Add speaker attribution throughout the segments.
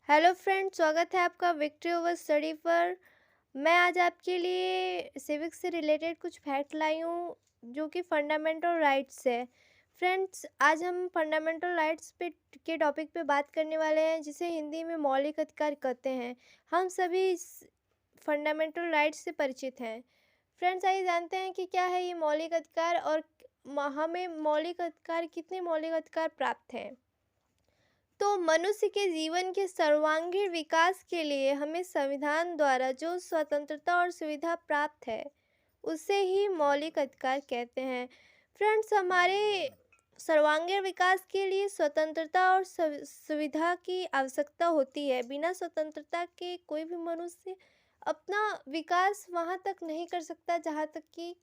Speaker 1: Hello friend, स्वागत है आपका विक्ट्री ओवर स्टडी पर। मैं आज आपके लिए सिविक्स से रिलेटेड कुछ फैक्ट लाई हूँ जो कि फंडामेंटल राइट्स है। फ्रेंड्स, आज हम फंडामेंटल राइट्स पे के टॉपिक पे बात करने वाले हैं, जिसे हिंदी में मौलिक अधिकार कहते हैं। हम सभी इस फंडामेंटल राइट्स से परिचित हैं। फ्रेंड्स, आइए जानते हैं कि क्या है ये मौलिक अधिकार और हमें मौलिक अधिकार, कितने मौलिक अधिकार प्राप्त हैं। तो मनुष्य के जीवन के सर्वांगीण विकास के लिए हमें संविधान द्वारा जो स्वतंत्रता और सुविधा प्राप्त है, उसे ही मौलिक अधिकार कहते हैं। फ्रेंड्स, हमारे सर्वांगीण विकास के लिए स्वतंत्रता और सुविधा की आवश्यकता होती है। बिना स्वतंत्रता के कोई भी मनुष्य अपना विकास वहाँ तक नहीं कर सकता जहाँ तक कि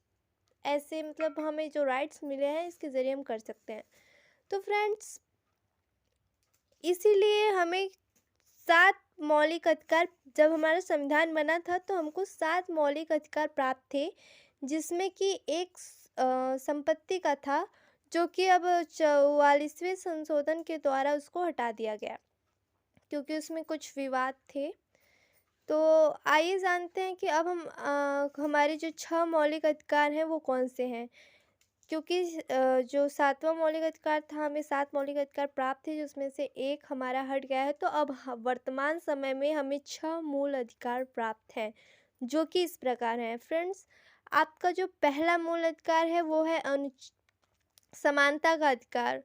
Speaker 1: ऐसे हमें जो राइट्स मिले हैं इसके ज़रिए हम कर सकते हैं। तो फ्रेंड्स, इसीलिए हमें 7 मौलिक अधिकार, जब हमारा संविधान बना था तो हमको 7 मौलिक अधिकार प्राप्त थे, जिसमें कि एक संपत्ति का था, जो कि अब 44वें संशोधन के द्वारा उसको हटा दिया गया, क्योंकि उसमें कुछ विवाद थे। तो आइए जानते हैं कि अब हम हमारे जो 6 मौलिक अधिकार हैं वो कौन से हैं। क्योंकि जो 7वां मौलिक अधिकार था, हमें 7 मौलिक अधिकार प्राप्त थे, जिसमें से एक हमारा हट गया है। तो अब वर्तमान समय में हमें 6 मूल अधिकार प्राप्त हैं, जो कि इस प्रकार हैं। फ्रेंड्स, आपका जो पहला मूल अधिकार है वो है समानता का अधिकार,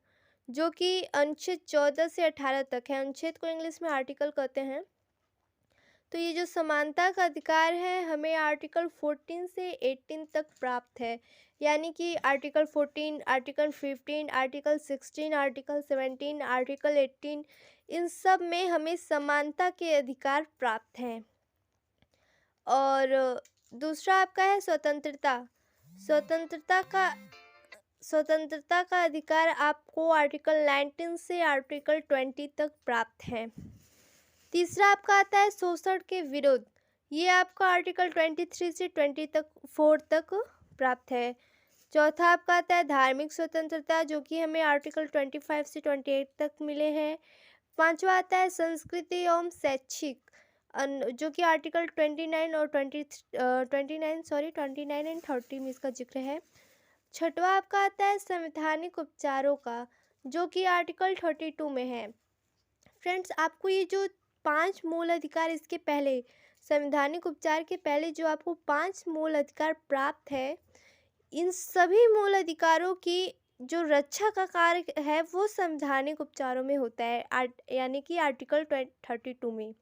Speaker 1: जो कि अनुच्छेद 14 से 18 तक है। अनुच्छेद को इंग्लिश में आर्टिकल कहते हैं। तो ये जो समानता का अधिकार है, हमें आर्टिकल 14 से 18 तक प्राप्त है। यानी कि article 14, article 15, article 16, article 17, article 18, इन सब में हमें समानता के अधिकार प्राप्त हैं। और दूसरा आपका है स्वतंत्रता। स्वतंत्रता का स्वतंत्रता का अधिकार आपको आर्टिकल 19 से आर्टिकल 20 तक प्राप्त है। तीसरा आपका आता है शोषण के विरुद्ध। ये आपका आर्टिकल 23 से 24 तक प्राप्त है। चौथा आपका आता है धार्मिक स्वतंत्रता, जो कि हमें आर्टिकल 25 से 28 तक मिले हैं। पांचवा आता है संस्कृति एवं शैक्षिक, जो कि आर्टिकल 29 और 29 एंड 30 में इसका जिक्र है। छठवा आपका आता है संवैधानिक उपचारों का, जो कि आर्टिकल 32 में है। फ्रेंड्स, आपको ये जो 5 मूल अधिकार, इसके पहले संवैधानिक उपचार के पहले जो आपको 5 मूल अधिकार प्राप्त है, इन सभी मूल अधिकारों की जो रक्षा का कार्य है वो संवैधानिक उपचारों में होता है, यानी कि आर्टिकल 32 में।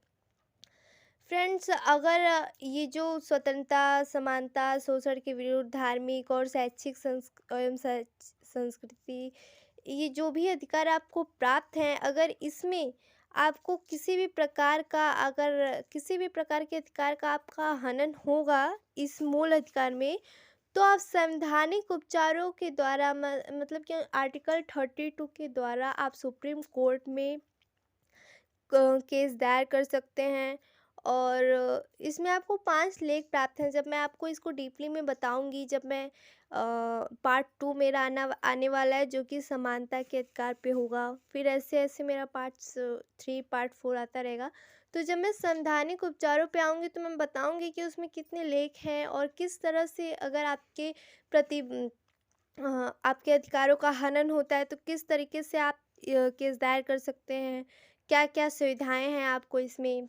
Speaker 1: फ्रेंड्स, अगर ये जो स्वतंत्रता, समानता, शोषण के विरुद्ध, धार्मिक और शैक्षिक संस्कृति, ये जो भी अधिकार आपको प्राप्त हैं, अगर इसमें आपको किसी भी प्रकार के अधिकार का आपका हनन होगा इस मूल अधिकार में, तो आप संवैधानिक उपचारों के द्वारा कि आर्टिकल 32 के द्वारा आप सुप्रीम कोर्ट में केस दायर कर सकते हैं। और इसमें आपको 5 लेख प्राप्त हैं। जब मैं आपको इसको डीपली में बताऊंगी, जब मैं पार्ट 2 मेरा आने वाला है, जो कि समानता के अधिकार पे होगा। फिर ऐसे ऐसे मेरा पार्ट 3, पार्ट 4 आता रहेगा। तो जब मैं संवैधानिक उपचारों पे आऊँगी तो मैं बताऊंगी कि उसमें कितने लेख हैं और किस तरह से अगर आपके प्रति आपके अधिकारों का हनन होता है तो किस तरीके से आप केस दायर कर सकते हैं, क्या क्या सुविधाएं हैं आपको इसमें।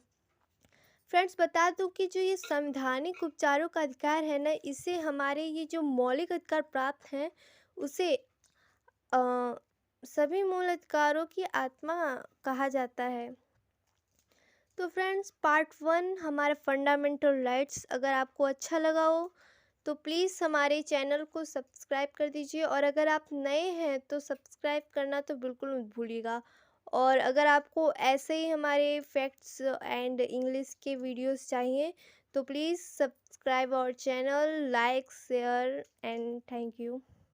Speaker 1: फ्रेंड्स, बता दूं कि जो ये संवैधानिक उपचारों का अधिकार है ना, इसे हमारे ये जो मौलिक अधिकार प्राप्त हैं, उसे अ, सभी मूल अधिकारों की आत्मा कहा जाता है। तो फ्रेंड्स, पार्ट 1 हमारा फंडामेंटल राइट्स, अगर आपको अच्छा लगा हो तो प्लीज़ हमारे चैनल को सब्सक्राइब कर दीजिए, और अगर आप नए हैं तो सब्सक्राइब करना तो बिल्कुल मत भूलिएगा। और अगर आपको ऐसे ही हमारे फैक्ट्स एंड इंग्लिश के वीडियोस चाहिए तो please subscribe our channel, like, share and thank you.